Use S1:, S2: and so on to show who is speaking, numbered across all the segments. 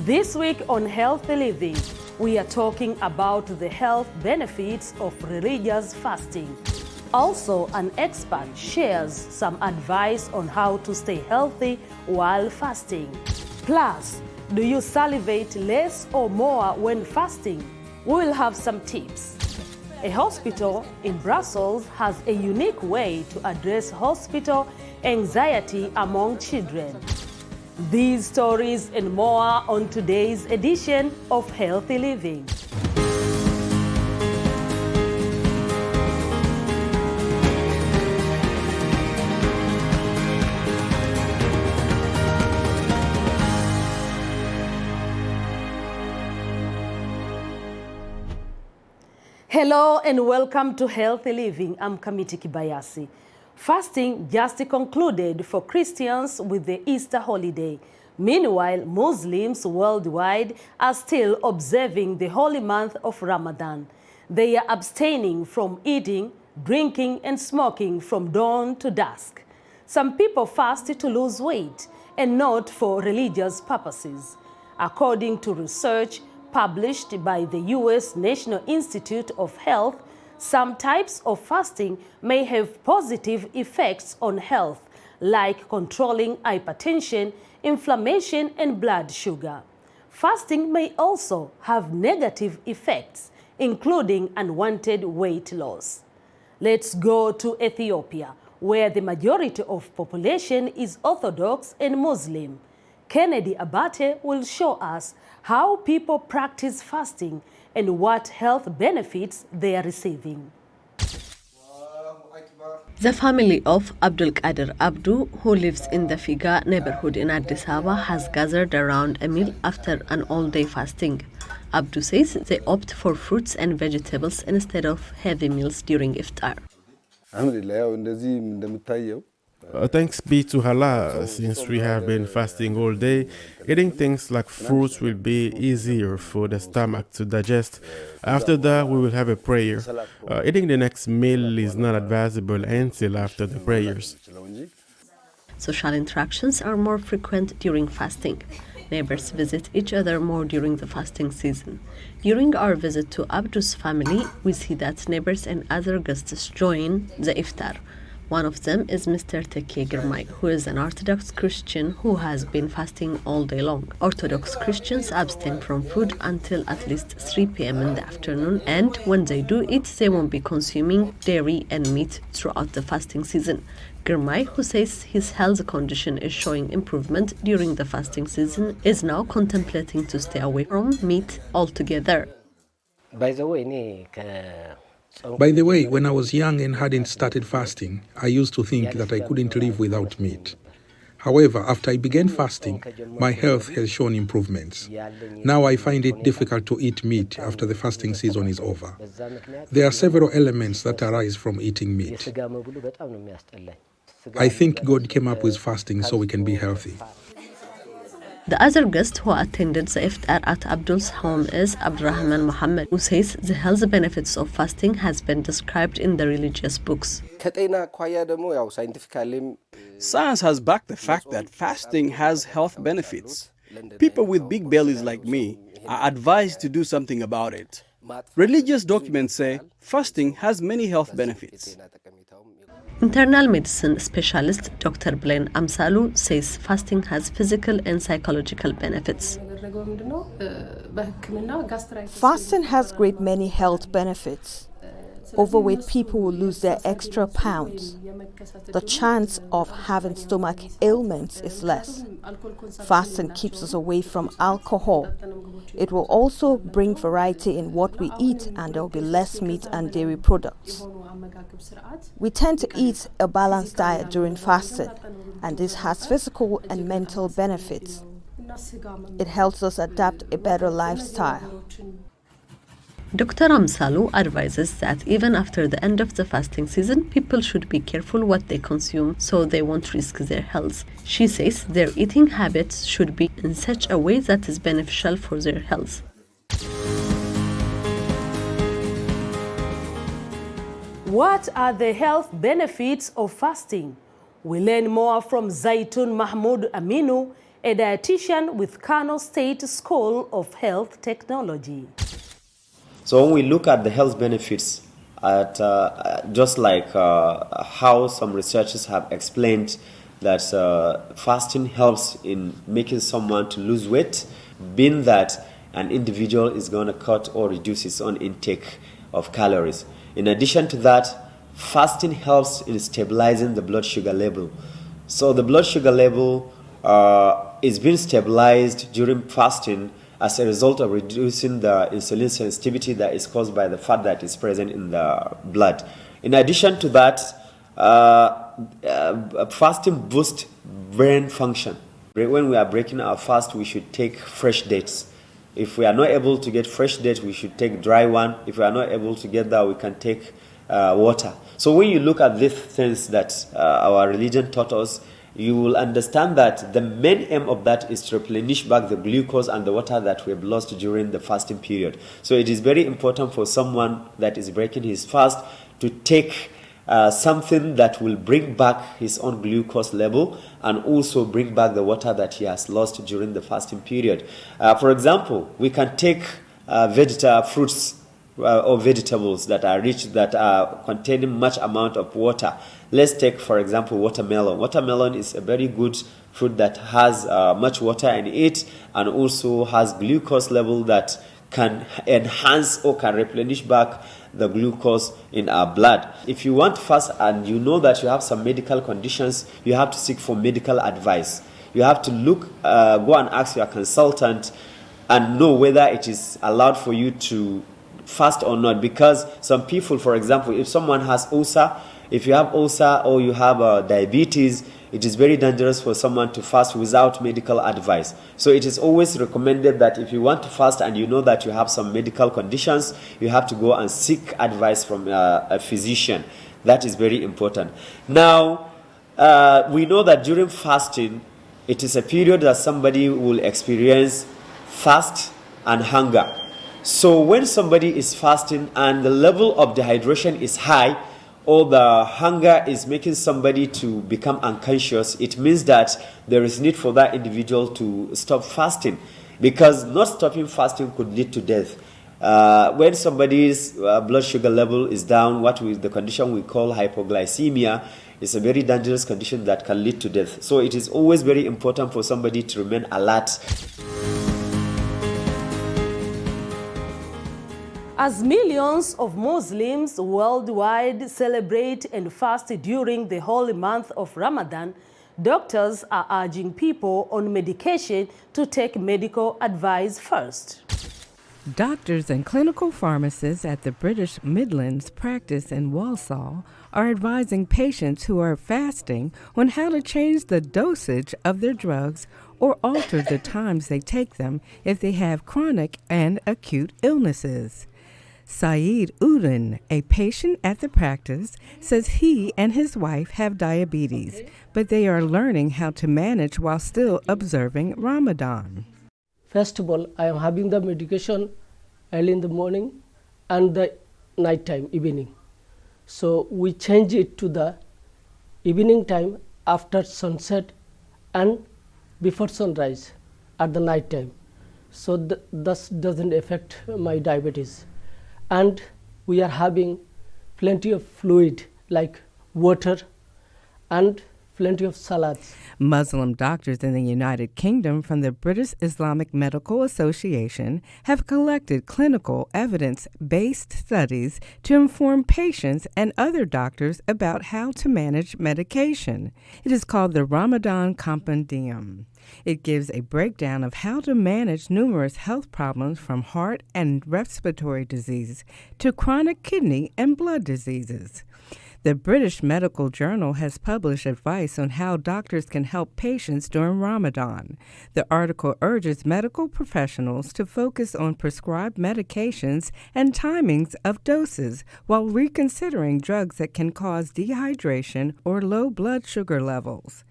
S1: This week on Healthy Living, we are talking about the health benefits of religious fasting. Also, an expert shares some advice on how to stay healthy while fasting. Plus, do you salivate less or more when fasting? We will have some tips. A hospital in Brussels has a unique way to address hospital anxiety among children. These stories and more on today's edition of Healthy Living. Hello and welcome to Healthy Living. I'm Mkamiti Kibayasi. Fasting just concluded for Christians with the Easter holiday. Meanwhile, Muslims worldwide are still observing the holy month of Ramadan. They are abstaining from eating, drinking, and smoking from dawn to dusk. Some people fast to lose weight and not for religious purposes. According to research published by the U.S. National Institute of Health, some types of fasting may have positive effects on health, like controlling hypertension, inflammation, and blood sugar. Fasting may also have negative effects, including unwanted weight loss. Let's go to Ethiopia, where the majority of population is Orthodox and Muslim. Kennedy Abate will show us how people practice fasting and what health benefits they are receiving.
S2: The family of Abdul Qadir Abdu, who lives in the Figa neighborhood in Addis Ababa, has gathered around a meal after an all-day fasting. Abdu says they opt for fruits and vegetables instead of heavy meals during iftar.
S3: Thanks be to Allah, since we have been fasting all day, eating things like fruits will be easier for the stomach to digest. After that, we will have a prayer. Eating the next meal is not advisable until after the prayers.
S2: Social interactions are more frequent during fasting. Neighbors visit each other more during the fasting season. During our visit to Abdu's family, we see that neighbors and other guests join the iftar. One of them is Mr. Teke Girmay, who is an Orthodox Christian who has been fasting all day long. Orthodox Christians abstain from food until at least 3 p.m. in the afternoon, and when they do eat, they won't be consuming dairy and meat throughout the fasting season. Girmay, who says his health condition is showing improvement during the fasting season, is now contemplating to stay away from meat altogether.
S4: By the way, when I was young and hadn't started fasting, I used to think that I couldn't live without meat. However, after I began fasting, my health has shown improvements. Now I find it difficult to eat meat after the fasting season is over. There are several elements that arise from eating meat. I think God came up with fasting so we can be healthy.
S2: The other guest who attended the iftar at Abdul's home is Abdurrahman Muhammad, who says the health benefits of fasting has been described in the religious books.
S5: Science has backed the fact that fasting has health benefits. People with big bellies like me are advised to do something about it. Religious documents say fasting has many health benefits.
S2: Internal medicine specialist Dr. Blaine Amsalu says fasting has physical and psychological benefits.
S6: Fasting has great many health benefits. Overweight people will lose their extra pounds. The chance of having stomach ailments is less. Fasting keeps us away from alcohol. It will also bring variety in what we eat, and there will be less meat and dairy products. We tend to eat a balanced diet during fasting, and this has physical and mental benefits. It helps us adapt a better lifestyle.
S2: Dr. Amsalu advises that even after the end of the fasting season, people should be careful what they consume so they won't risk their health. She says their eating habits should be in such a way that is beneficial for their health.
S1: What are the health benefits of fasting? We learn more from Zaitun Mahmud Aminu, a dietitian with Kano State School of Health Technology.
S7: So when we look at the health benefits, just like how some researchers have explained that fasting helps in making someone to lose weight, being that an individual is going to cut or reduce his own intake of calories. In addition to that, fasting helps in stabilizing the blood sugar level. So the blood sugar level is being stabilized during fasting as a result of reducing the insulin sensitivity that is caused by the fat that is present in the blood. In addition to that, fasting boosts brain function. When we are breaking our fast, we should take fresh dates. If we are not able to get fresh dates, we should take dry one. If we are not able to get that, we can take water. So when you look at these things that our religion taught us, you will understand that the main aim of that is to replenish back the glucose and the water that we have lost during the fasting period. So it is very important for someone that is breaking his fast to take something that will bring back his own glucose level and also bring back the water that he has lost during the fasting period. For example, we can take fruits or vegetables that are rich, that are containing much amount of water. Let's take, for example, watermelon. Watermelon is a very good fruit that has much water in it and also has glucose level that can enhance or can replenish back the glucose in our blood. If you want to fast and you know that you have some medical conditions, you have to seek for medical advice. You have to go and ask your consultant and know whether it is allowed for you to fast or not, because some people, for example, if someone has ulcer, if you have ulcer or you have diabetes, it is very dangerous for someone to fast without medical advice. So it is always recommended that if you want to fast and you know that you have some medical conditions, you have to go and seek advice from a physician. That is very important. Now, we know that during fasting, it is a period that somebody will experience thirst and hunger. So when somebody is fasting and the level of dehydration is high, or the hunger is making somebody to become unconscious, it means that there is need for that individual to stop fasting, because not stopping fasting could lead to death. When somebody's blood sugar level is down, the condition we call hypoglycemia, is a very dangerous condition that can lead to death. So it is always very important for somebody to remain alert.
S1: As millions of Muslims worldwide celebrate and fast during the holy month of Ramadan, doctors are urging people on medication to take medical advice first.
S8: Doctors and clinical pharmacists at the British Midlands practice in Walsall are advising patients who are fasting on how to change the dosage of their drugs or alter the times they take them if they have chronic and acute illnesses. Saeed Udin, a patient at the practice, says he and his wife have diabetes, but they are learning how to manage while still observing Ramadan.
S9: First of all, I am having the medication early in the morning and the night time, evening. So we change it to the evening time after sunset and before sunrise at the night time. So thus doesn't affect my diabetes. And we are having plenty of fluid like water and plenty of salads.
S8: Muslim doctors in the United Kingdom from the British Islamic Medical Association have collected clinical evidence-based studies to inform patients and other doctors about how to manage medication. It is called the Ramadan Compendium. It gives a breakdown of how to manage numerous health problems from heart and respiratory disease to chronic kidney and blood diseases. The British Medical Journal has published advice on how doctors can help patients during Ramadan. The article urges medical professionals to focus on prescribed medications and timings of doses while reconsidering drugs that can cause dehydration or low blood sugar levels.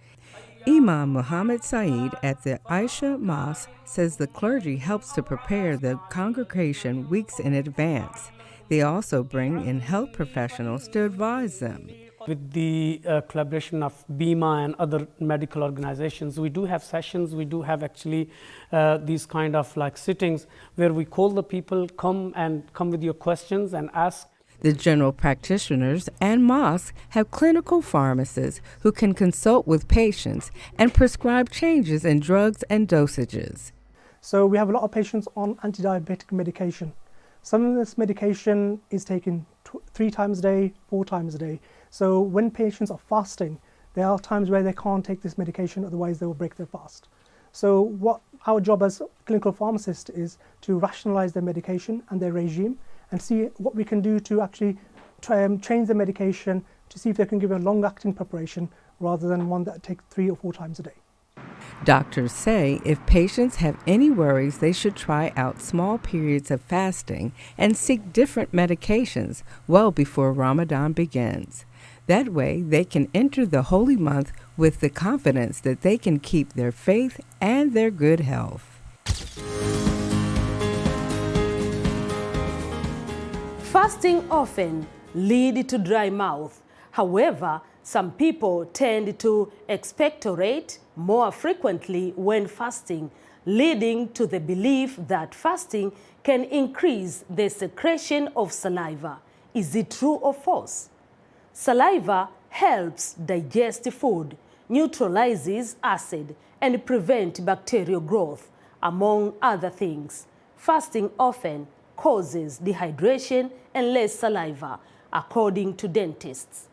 S8: Imam Muhammad Saeed at the Aisha Mosque says the clergy helps to prepare the congregation weeks in advance. They also bring in health professionals to advise them.
S10: With the collaboration of BIMA and other medical organizations, we do have sessions, we do have actually these kind of like sittings where we call the people, come with your questions and ask.
S8: The general practitioners and mosques have clinical pharmacists who can consult with patients and prescribe changes in drugs and dosages.
S11: So we have a lot of patients on anti-diabetic medication. Some of this medication is taken 3 times a day, 4 times a day. So when patients are fasting, there are times where they can't take this medication, otherwise they will break their fast. So what our job as clinical pharmacists is to rationalize their medication and their regime and see what we can do to actually change the medication to see if they can give a long-acting preparation rather than one that takes 3 or 4 times a day.
S8: Doctors say if patients have any worries, they should try out small periods of fasting and seek different medications well before Ramadan begins. That way, they can enter the holy month with the confidence that they can keep their faith and their good health.
S1: Fasting often leads to dry mouth. However, some people tend to expectorate more frequently when fasting, leading to the belief that fasting can increase the secretion of saliva. Is it true or false? Saliva helps digest food, neutralizes acid, and prevent bacterial growth, among other things. Fasting often causes dehydration and less saliva, according to dentists.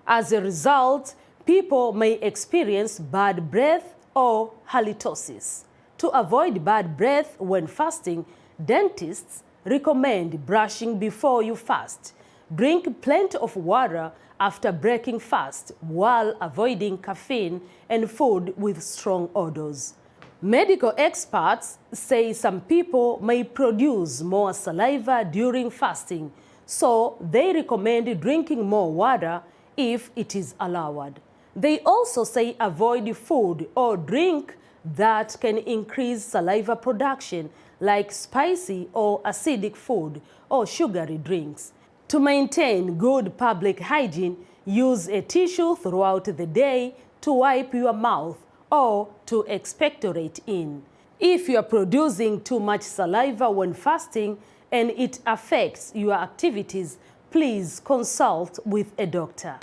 S1: As a result, people may experience bad breath or halitosis. To avoid bad breath when fasting, dentists recommend brushing before you fast. Drink plenty of water after breaking fast while avoiding caffeine and food with strong odors. Medical experts say some people may produce more saliva during fasting, so they recommend drinking more water if it is allowed. They also say avoid food or drink that can increase saliva production, like spicy or acidic food or sugary drinks. To maintain good public hygiene, use a tissue throughout the day to wipe your mouth or to expectorate in. If you are producing too much saliva when fasting and it affects your activities, please consult with a doctor.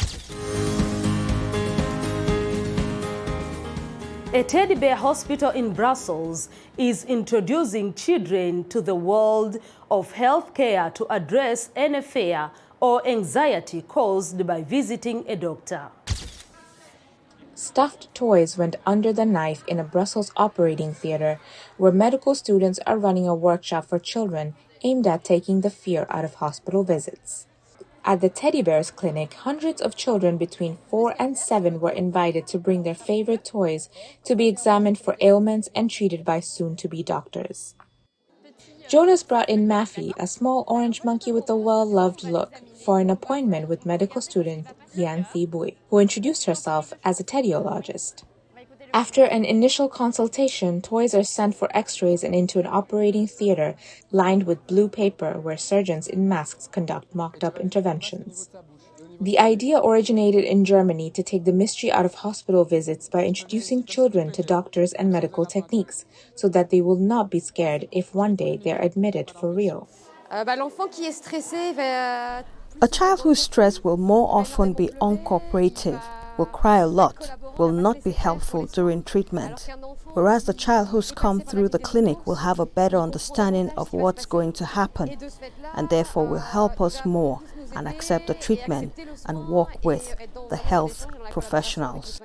S1: A teddy bear hospital in Brussels is introducing children to the world of healthcare to address any fear or anxiety caused by visiting a doctor.
S12: Stuffed toys went under the knife in a Brussels operating theater where medical students are running a workshop for children aimed at taking the fear out of hospital visits. At the Teddy Bears Clinic, hundreds of children between 4 and 7 were invited to bring their favorite toys to be examined for ailments and treated by soon-to-be doctors. Jonas brought in Maffy, a small orange monkey with a well-loved look, for an appointment with medical student Yan Thibui, who introduced herself as a tediologist. After an initial consultation, toys are sent for x-rays and into an operating theater lined with blue paper where surgeons in masks conduct mocked-up interventions. The idea originated in Germany to take the mystery out of hospital visits by introducing children to doctors and medical techniques so that they will not be scared if one day they're admitted for real.
S6: A child who's stressed will more often be uncooperative, will cry a lot, will not be helpful during treatment, whereas the child who's come through the clinic will have a better understanding of what's going to happen and therefore will help us more and accept the treatment and work with the health professionals.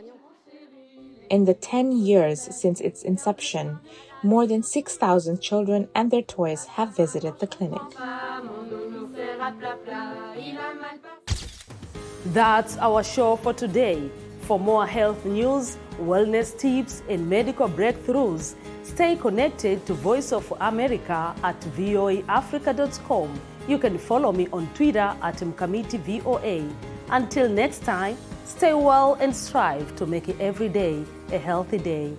S12: In the 10 years since its inception, more than 6,000 children and their toys have visited the clinic.
S1: That's our show for today. For more health news, wellness tips, and medical breakthroughs, stay connected to Voice of America at voaafrica.com. You can follow me on Twitter at Mkamiti VOA. Until next time, stay well and strive to make every day a healthy day.